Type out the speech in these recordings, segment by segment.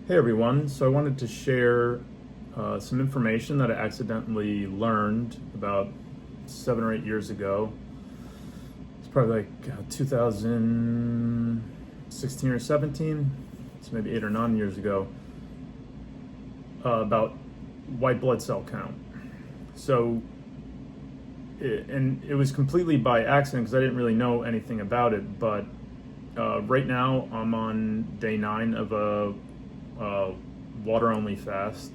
Hey everyone, so I wanted to share some information that I accidentally learned about 7 or 8 years ago. It's probably like 2016 or 17, so maybe 8 or 9 years ago, about white blood cell count. So, it was completely by accident because I didn't really know anything about it, but right now I'm on day 9 of a water-only fast.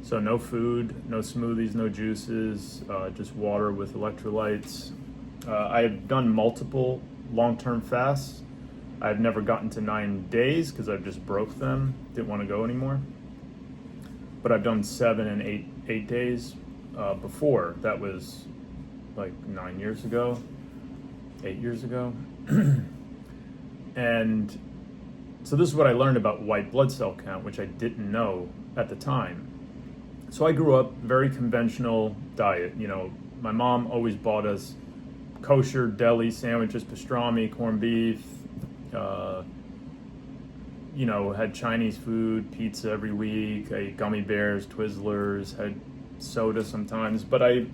So no food, no smoothies, no juices, just water with electrolytes. I've done multiple long-term fasts. I've never gotten to 9 days because I've just broke them, didn't want to go anymore. But I've done 7 and 8 days before. That was like 9 years ago, 8 years ago. And so this is what I learned about white blood cell count, which I didn't know at the time. So I grew up very conventional diet. You know, my mom always bought us kosher deli sandwiches, pastrami, corned beef, had Chinese food, pizza every week. I ate gummy bears, Twizzlers, had soda sometimes. But I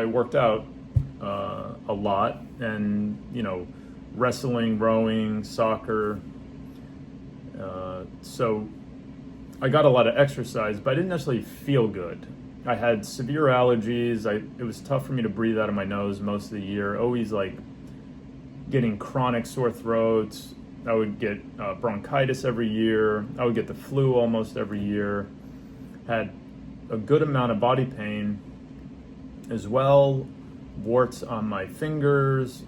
worked out a lot, and, wrestling, rowing, soccer. So I got a lot of exercise, but I didn't necessarily feel good. I had severe allergies. It was tough for me to breathe out of my nose most of the year. Always like getting chronic sore throats. I would get bronchitis every year. I would get the flu almost every year. Had a good amount of body pain as well. Warts on my fingers.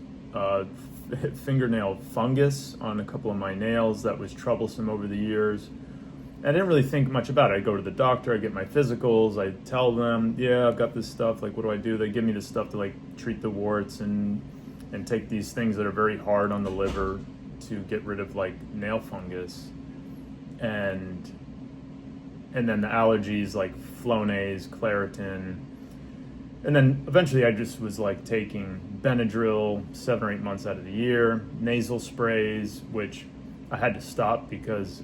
Fingernail fungus on a couple of my nails that was troublesome over the years. I didn't really think much about it. I go to the doctor, I get my physicals, I tell them, yeah, I've got this stuff, like what do I do? They give me this stuff to like treat the warts and take these things that are very hard on the liver to get rid of like nail fungus. And then the allergies like Flonase, Claritin. And then eventually I just was like taking Benadryl 7 or 8 months out of the year, nasal sprays, which I had to stop because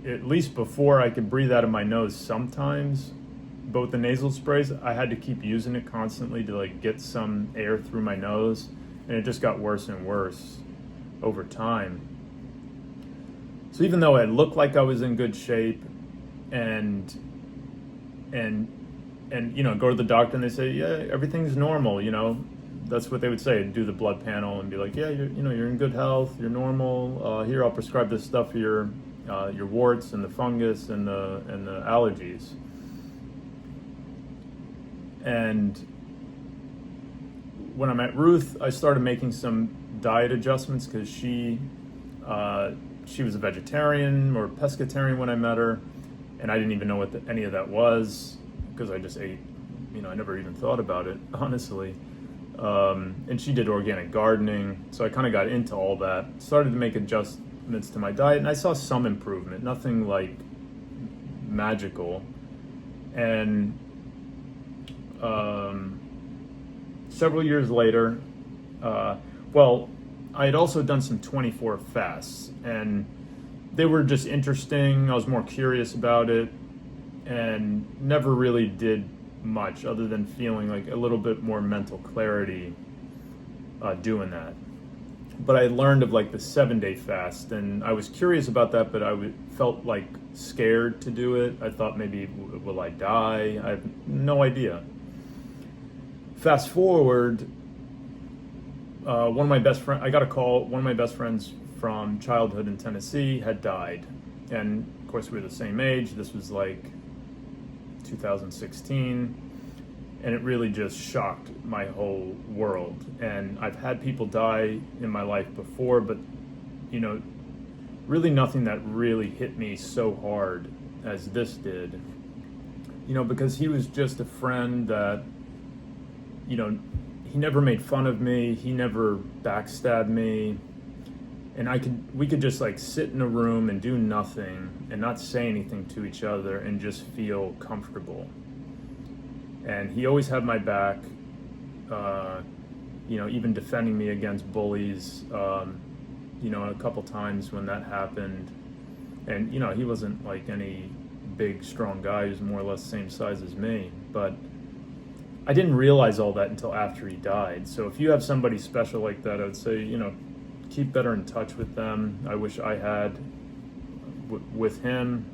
at least before I could breathe out of my nose sometimes, both the nasal sprays, I had to keep using it constantly to like get some air through my nose, and it just got worse and worse over time. So even though I looked like I was in good shape and go to the doctor and they say, yeah, everything's normal, that's what they would say. Do the blood panel and be like, yeah, you're in good health, you're normal. Here, I'll prescribe this stuff for your warts and the fungus and the allergies. And when I met Ruth, I started making some diet adjustments because she was a vegetarian or pescatarian when I met her, and I didn't even know what any of that was because I just ate. I never even thought about it, honestly. And she did organic gardening, so I kind of got into all that. Started to make adjustments to my diet, and I saw some improvement, nothing like magical. And several years later, I had also done some 24 fasts, and they were just interesting. I was more curious about it, and never really did much other than feeling like a little bit more mental clarity doing that. But I learned of like the 7-day fast, and I was curious about that, but felt like scared to do it. I thought maybe, will I die? I have no idea. Fast forward, I got a call, one of my best friends from childhood in Tennessee had died. And of course we were the same age. This was like 2016, and it really just shocked my whole world. And I've had people die in my life before, but really nothing that really hit me so hard as this did. Because he was just a friend that he never made fun of me, he never backstabbed me, and we could just like sit in a room and do nothing and not say anything to each other and just feel comfortable. And he always had my back, even defending me against bullies, a couple times when that happened, And, you know, he wasn't like any big, strong guy. He was more or less the same size as me. But I didn't realize all that until after he died. So if you have somebody special like that, I would say, you know, keep better in touch with them. I wish I had with him,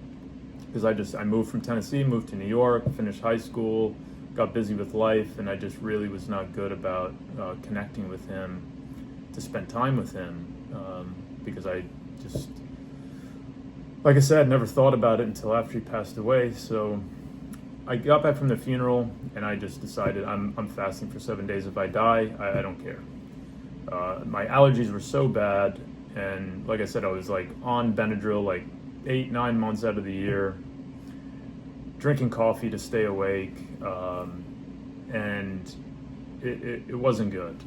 because I moved from Tennessee, moved to New York, finished high school, got busy with life, and I just really was not good about connecting with him, to spend time with him, because I just, like I said, never thought about it until after he passed away. So I got back from the funeral, and I just decided I'm fasting for 7 days. If I die, I don't care. My allergies were so bad, and like I said, I was like on Benadryl like 8-9 months out of the year, drinking coffee to stay awake, and it wasn't good.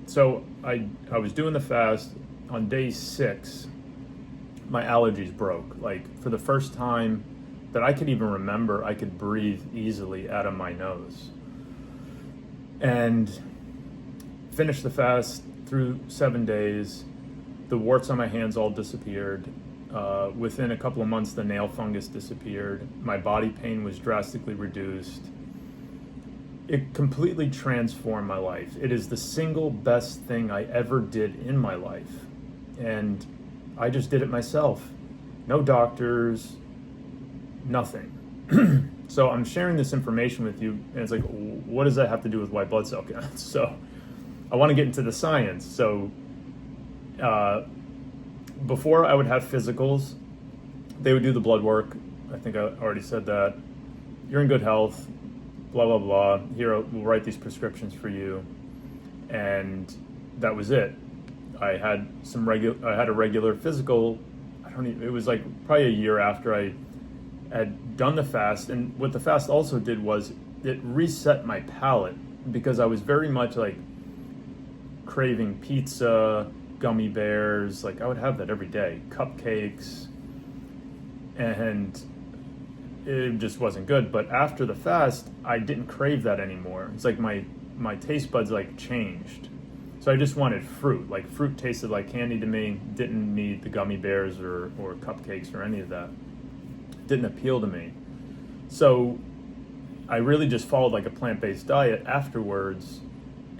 So I was doing the fast. On day 6, my allergies broke. Like, for the first time that I could even remember, I could breathe easily out of my nose. And finished the fast through 7 days. The warts on my hands all disappeared. Within a couple of months, the nail fungus disappeared. My body pain was drastically reduced. It completely transformed my life. It is the single best thing I ever did in my life. And I just did it myself. No doctors, nothing. So I'm sharing this information with you, and it's like, what does that have to do with white blood cell count? So I want to get into the science. So before I would have physicals, they would do the blood work. I think I already said that. You're in good health, blah, blah, blah. Here, we'll write these prescriptions for you. And that was it. I had a regular physical. It was like probably a year after I had done the fast. And what the fast also did was it reset my palate, because I was very much like craving pizza, gummy bears. Like, I would have that every day, cupcakes, and it just wasn't good. But after the fast, I didn't crave that anymore. It's like my taste buds like changed. So I just wanted fruit. Like, fruit tasted like candy to me. Didn't need the gummy bears or cupcakes or any of that. Didn't appeal to me. So I really just followed like a plant-based diet afterwards,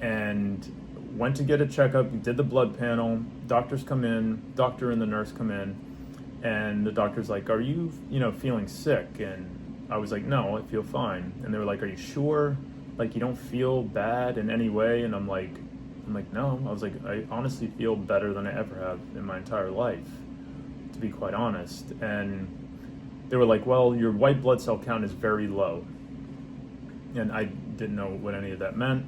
and went to get a checkup, did the blood panel. Doctor and the nurse come in, and the doctor's like, are you feeling sick? And I was like, no, I feel fine. And they were like, are you sure? Like, you don't feel bad in any way? And I'm like, no. I was like, I honestly feel better than I ever have in my entire life, to be quite honest. And they were like, well, your white blood cell count is very low. And I didn't know what any of that meant.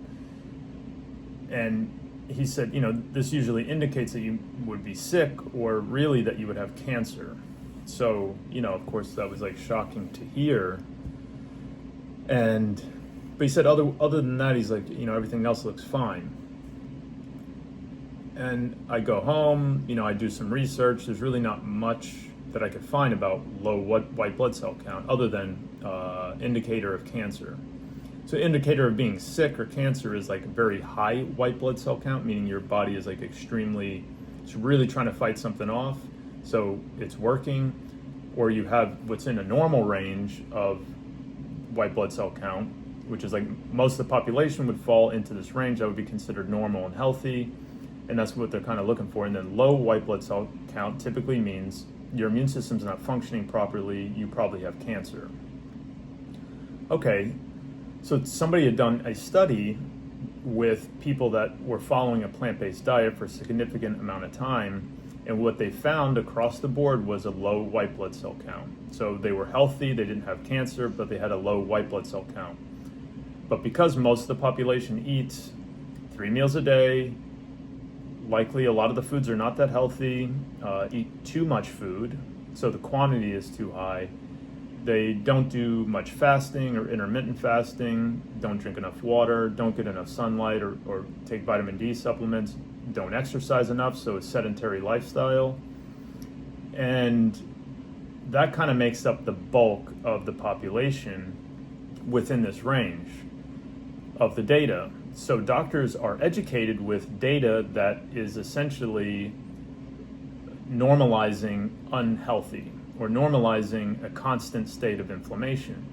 And he said, this usually indicates that you would be sick, or really that you would have cancer. So, of course, that was like shocking to hear. But he said, other than that, he's like, everything else looks fine. And I go home, I do some research. There's really not much that I could find about low white blood cell count, other than indicator of cancer. So indicator of being sick or cancer is like a very high white blood cell count, meaning your body is like it's really trying to fight something off, so it's working. Or you have what's in a normal range of white blood cell count, which is like most of the population would fall into this range that would be considered normal and healthy, and that's what they're kind of looking for. And then low white blood cell count typically means your immune system's not functioning properly, you probably have cancer. Okay, so somebody had done a study with people that were following a plant-based diet for a significant amount of time, and what they found across the board was a low white blood cell count. So they were healthy, they didn't have cancer, but they had a low white blood cell count. But because most of the population eats 3 meals a day, likely a lot of the foods are not that healthy, eat too much food, so the quantity is too high. They don't do much fasting or intermittent fasting, don't drink enough water, don't get enough sunlight or take vitamin D supplements, don't exercise enough, so a sedentary lifestyle. And that kind of makes up the bulk of the population within this range of the data. So doctors are educated with data that is essentially normalizing unhealthy or normalizing a constant state of inflammation,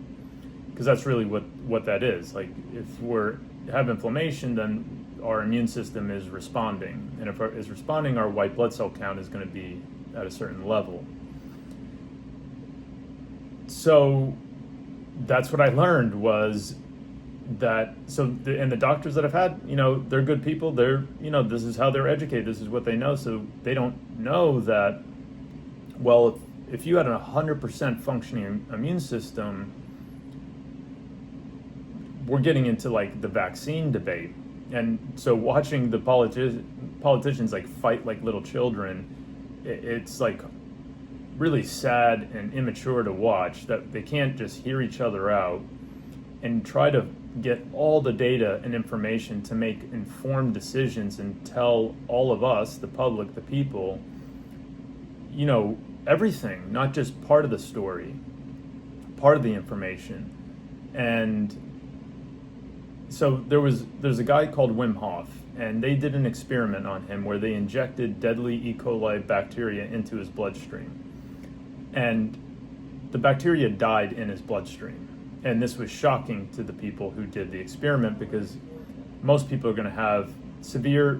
because that's really what that is. Like, if we have inflammation, then our immune system is responding, and if it is responding, our white blood cell count is going to be at a certain level. So that's what I learned was that, and the doctors that I've had, they're good people. They're, this is how they're educated. This is what they know. So they don't know that, well, if you had a 100% functioning immune system, we're getting into like the vaccine debate. And so watching the politicians like fight like little children, it's like really sad and immature to watch that they can't just hear each other out and try to get all the data and information to make informed decisions and tell all of us, the public, the people, everything, not just part of the story, part of the information. And so there's a guy called Wim Hof, and they did an experiment on him where they injected deadly E. coli bacteria into his bloodstream. And the bacteria died in his bloodstream. And this was shocking to the people who did the experiment, because most people are going to have severe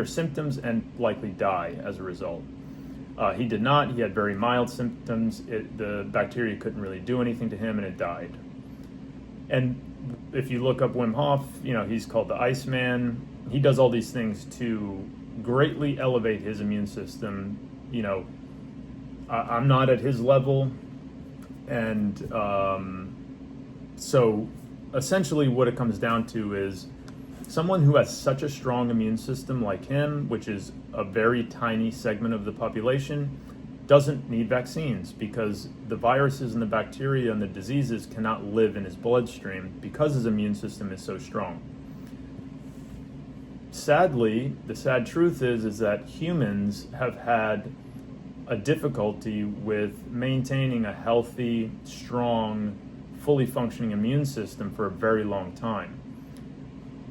symptoms and likely die as a result. He did not. He had very mild symptoms. The bacteria couldn't really do anything to him, and it died. And if you look up Wim Hof, he's called the Iceman. He does all these things to greatly elevate his immune system. I'm not at his level. And so essentially what it comes down to is someone who has such a strong immune system like him, which is a very tiny segment of the population, doesn't need vaccines, because the viruses and the bacteria and the diseases cannot live in his bloodstream because his immune system is so strong. Sadly, the sad truth is that humans have had a difficulty with maintaining a healthy, strong, fully functioning immune system for a very long time.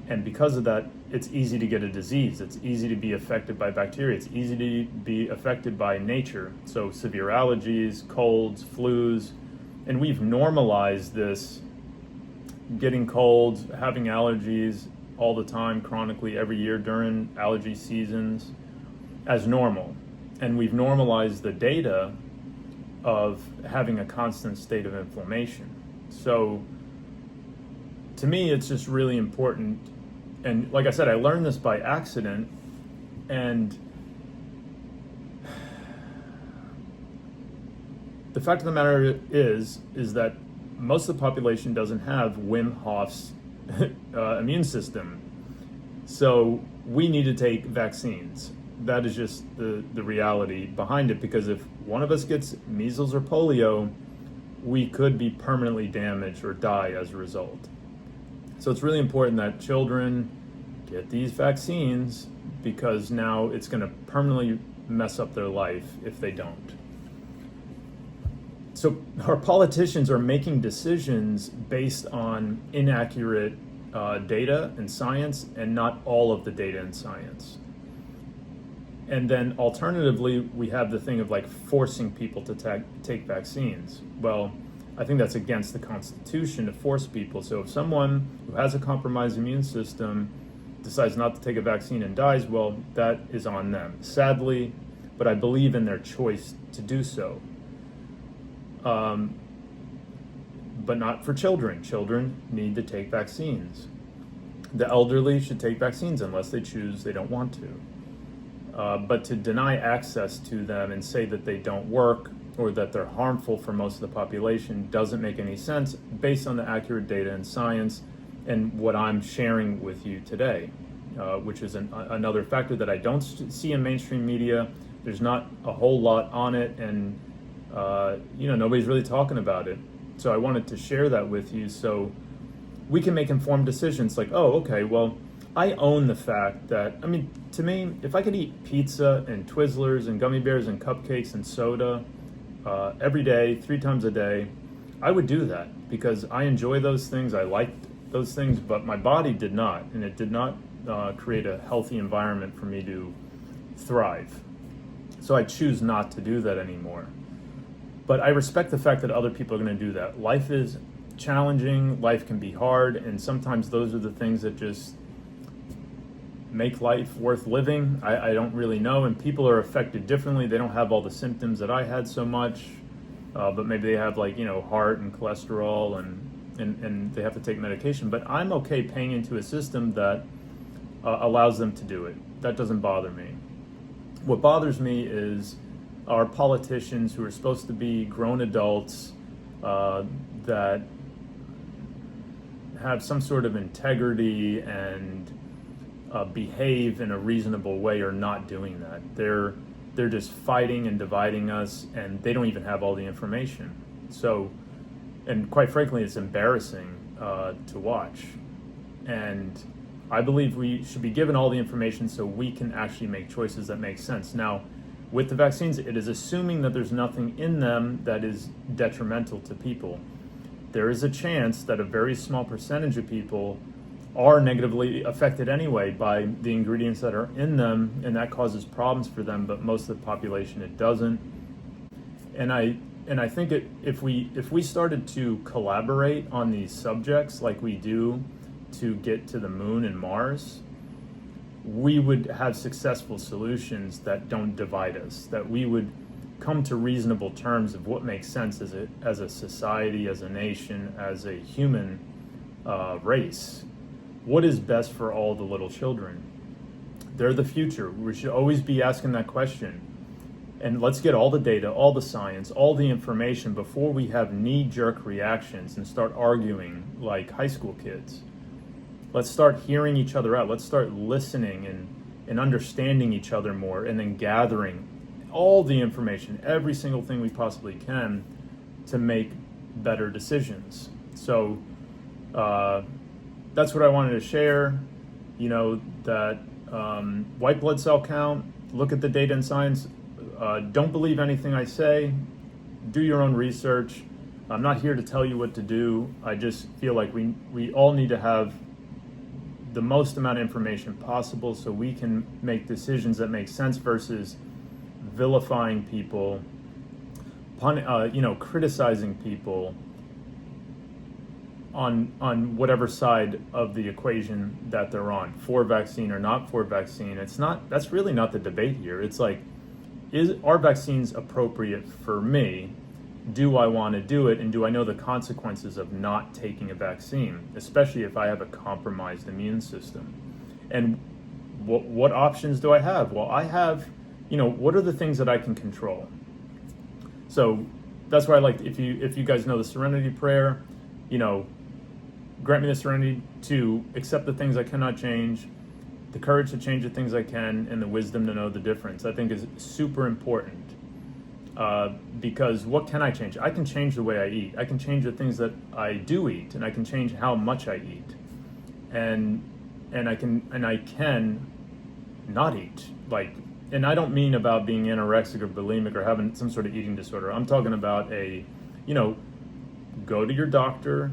And because of that, it's easy to get a disease. It's easy to be affected by bacteria. It's easy to be affected by nature. So severe allergies, colds, flus, and we've normalized this, getting colds, having allergies all the time, chronically, every year during allergy seasons, as normal. And we've normalized the data of having a constant state of inflammation. So to me, it's just really important. And like I said, I learned this by accident. And the fact of the matter is that most of the population doesn't have Wim Hof's immune system. So we need to take vaccines. That is just the reality behind it, because if one of us gets measles or polio, we could be permanently damaged or die as a result. So it's really important that children get these vaccines, because now it's going to permanently mess up their life if they don't. So our politicians are making decisions based on inaccurate data and science, and not all of the data and science. And then alternatively, we have the thing of like forcing people to take vaccines. Well, I think that's against the Constitution to force people. So if someone who has a compromised immune system decides not to take a vaccine and dies, well, that is on them, sadly, but I believe in their choice to do so. But not for children. Children need to take vaccines. The elderly should take vaccines unless they choose they don't want to. But to deny access to them and say that they don't work or that they're harmful for most of the population doesn't make any sense based on the accurate data and science and what I'm sharing with you today, which is another factor that I don't see in mainstream media. There's not a whole lot on it, and nobody's really talking about it. So I wanted to share that with you so we can make informed decisions like, oh, okay, well, I own the fact that, to me, if I could eat pizza and Twizzlers and gummy bears and cupcakes and soda every day, 3 times a day, I would do that because I enjoy those things. I like those things, but my body did not, and it did not create a healthy environment for me to thrive. So So I choose not to do that anymore. But I respect the fact that other people are going to do that. Life is challenging, life can be hard, and sometimes those are the things that just make life worth living. I don't really know, and people are affected differently. They don't have all the symptoms that I had so much, but maybe they have heart and cholesterol and they have to take medication. But I'm okay paying into a system that allows them to do it. That doesn't bother me. What bothers me is our politicians who are supposed to be grown adults that have some sort of integrity and behave in a reasonable way are not doing that. They're just fighting and dividing us, and they don't even have all the information. So, and quite frankly, it's embarrassing to watch. And I believe we should be given all the information so we can actually make choices that make sense. Now, with the vaccines, it is assuming that there's nothing in them that is detrimental to people. There is a chance that a very small percentage of people are negatively affected anyway by the ingredients that are in them, and that causes problems for them, but most of the population it doesn't. And I think if we started to collaborate on these subjects like we do to get to the moon and Mars, we would have successful solutions that don't divide us, that we would come to reasonable terms of what makes sense as a society, as a nation, as a human race. What is best for all the little children? They're the future. We should always be asking that question. And let's get all the data, all the science, all the information before we have knee-jerk reactions and start arguing like high school kids. Let's start hearing each other out. Let's start listening and understanding each other more, and then gathering all the information, every single thing we possibly can to make better decisions. So that's what I wanted to share. That white blood cell count, look at the data and science. Don't believe anything I say. Do your own research. I'm not here to tell you what to do. I just feel like we all need to have the most amount of information possible so we can make decisions that make sense versus vilifying people, criticizing people on whatever side of the equation that they're on, for vaccine or not for vaccine. That's really not the debate here. It's like, are vaccines appropriate for me? Do I want to do it, and do I know the consequences of not taking a vaccine, especially if I have a compromised immune system? And what options do I have? Well, I have, what are the things that I can control? So that's why I like, if you guys know the Serenity Prayer, grant me the serenity to accept the things I cannot change, the courage to change the things I can, and the wisdom to know the difference, I think is super important. Because what can I change? I can change the way I eat. I can change the things that I do eat, and I can change how much I eat. And I can not eat. And I don't mean about being anorexic or bulimic or having some sort of eating disorder. I'm talking about go to your doctor,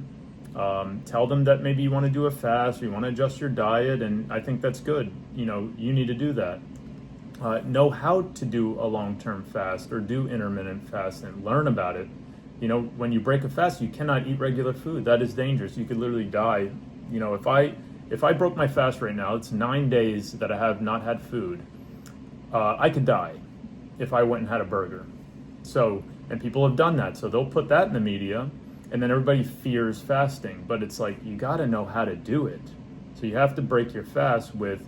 tell them that maybe you want to do a fast, or you want to adjust your diet, and I think that's good. You need to do that. Know how to do a long-term fast or do intermittent fast and learn about it. When you break a fast, you cannot eat regular food. That is dangerous. You could literally die. If I broke my fast right now, it's 9 days that I have not had food. I could die if I went and had a burger. So, and people have done that. So they'll put that in the media, and then everybody fears fasting. But it's like, you got to know how to do it. So you have to break your fast with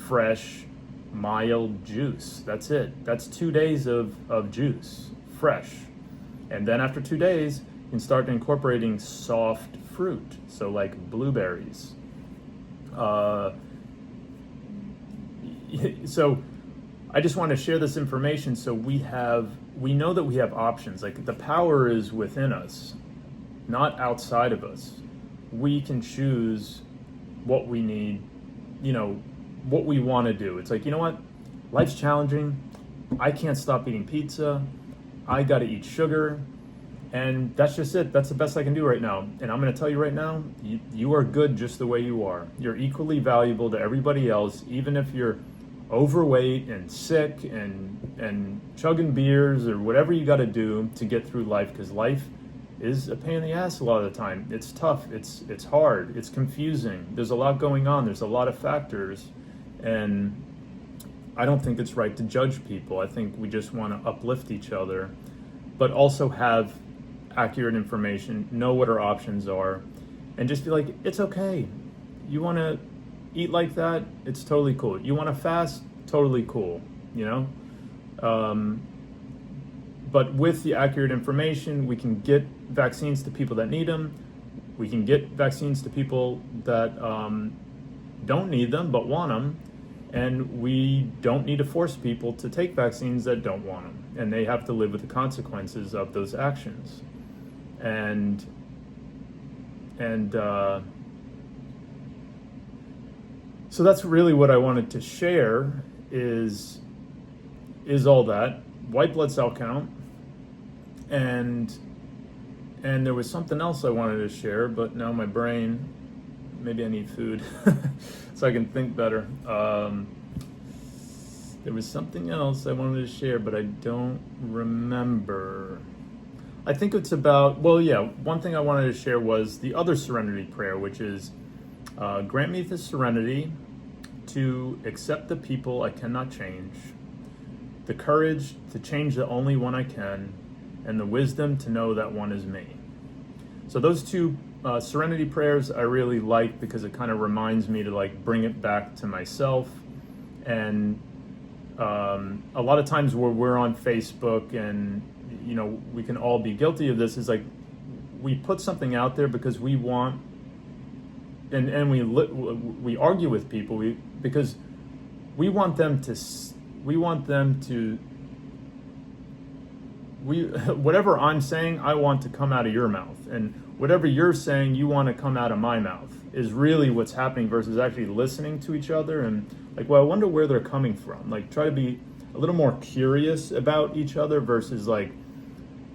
fresh, mild juice. That's it. That's 2 days of juice, fresh. And then after 2 days, you can start incorporating soft fruit. So like blueberries. So I just want to share this information so we know that we have options. Like, the power is within us, not outside of us. We can choose what we need, what we want to do. It's like, what? Life's challenging. I can't stop eating pizza. I got to eat sugar. And that's just it. That's the best I can do right now. And I'm going to tell you right now, you are good just the way you are. You're equally valuable to everybody else, even if you're overweight and sick and chugging beers or whatever you got to do to get through life, because life is a pain in the ass a lot of the time. It's tough, it's hard, it's confusing, there's a lot going on, there's a lot of factors, and I don't think it's right to judge people. I think we just want to uplift each other, but also have accurate information, know what our options are, and just be like, it's okay. You want to eat like that? It's totally cool. You want to fast? Totally cool, you know? But with the accurate information, we can get vaccines to people that need them. We can get vaccines to people that don't need them but want them. And we don't need to force people to take vaccines that don't want them. And they have to live with the consequences of those actions. And so that's really what I wanted to share is all that. White blood cell count. And there was something else I wanted to share, but now my brain, maybe I need food so I can think better. There was something else I wanted to share, but I don't remember. I think it's about, well, yeah, one thing I wanted to share was the other serenity prayer, which is, grant me the serenity to accept the people I cannot change, the courage to change the only one I can, and the wisdom to know that one is me. So those two serenity prayers I really like, because it kind of reminds me to like bring it back to myself. And a lot of times where we're on Facebook, and you know, we can all be guilty of this, is like we put something out there because we want, and we argue with people because we want them to whatever I'm saying, I want to come out of your mouth, and whatever you're saying, you want to come out of my mouth, is really what's happening, versus actually listening to each other and like, well, I wonder where they're coming from. Like, try to be a little more curious about each other, versus like,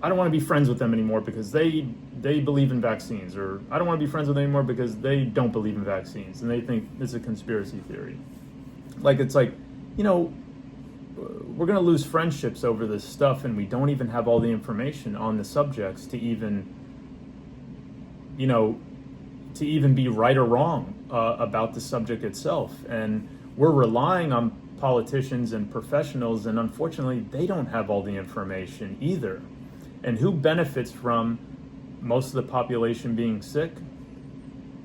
I don't want to be friends with them anymore because they believe in vaccines, or I don't want to be friends with them anymore because they don't believe in vaccines and they think it's a conspiracy theory. Like, it's like, you know, we're going to lose friendships over this stuff, and we don't even have all the information on the subjects to even, you know, to even be right or wrong about the subject itself. And we're relying on politicians and professionals, and unfortunately, they don't have all the information either. And who benefits from most of the population being sick?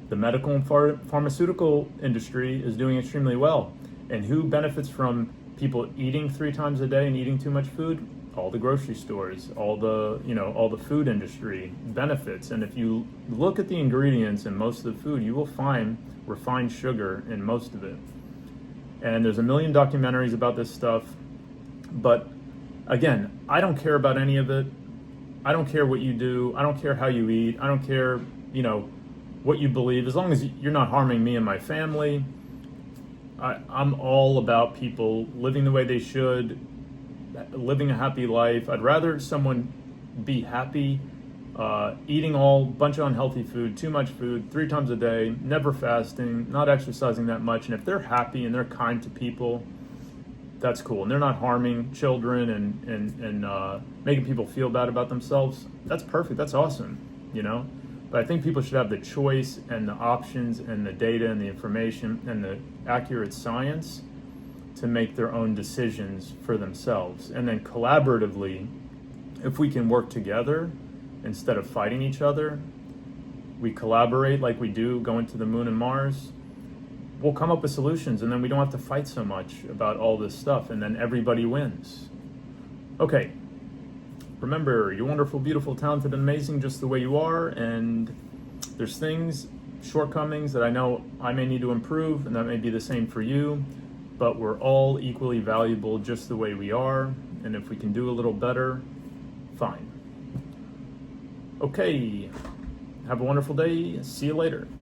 The medical and pharmaceutical industry is doing extremely well. And who benefits from people eating 3 times a day and eating too much food? All the grocery stores, all the food industry benefits. And if you look at the ingredients in most of the food, you will find refined sugar in most of it. And there's a million documentaries about this stuff. But again, I don't care about any of it. I don't care what you do. I don't care how you eat. I don't care, you know, what you believe. As long as you're not harming me and my family, I'm all about people living the way they should, living a happy life. I'd rather someone be happy, eating a bunch of unhealthy food, too much food, 3 times a day, never fasting, not exercising that much. And if they're happy and they're kind to people, that's cool. And they're not harming children and making people feel bad about themselves. That's perfect. That's awesome, you know? But I think people should have the choice and the options and the data and the information and the accurate science to make their own decisions for themselves. And then collaboratively, if we can work together instead of fighting each other, we collaborate like we do going to the moon and Mars, we'll come up with solutions, and then we don't have to fight so much about all this stuff, and then everybody wins. Okay. Remember, you're wonderful, beautiful, talented, and amazing just the way you are, and there's things, shortcomings that I know I may need to improve, and that may be the same for you, but we're all equally valuable just the way we are, and if we can do a little better, fine. Okay, have a wonderful day. See you later.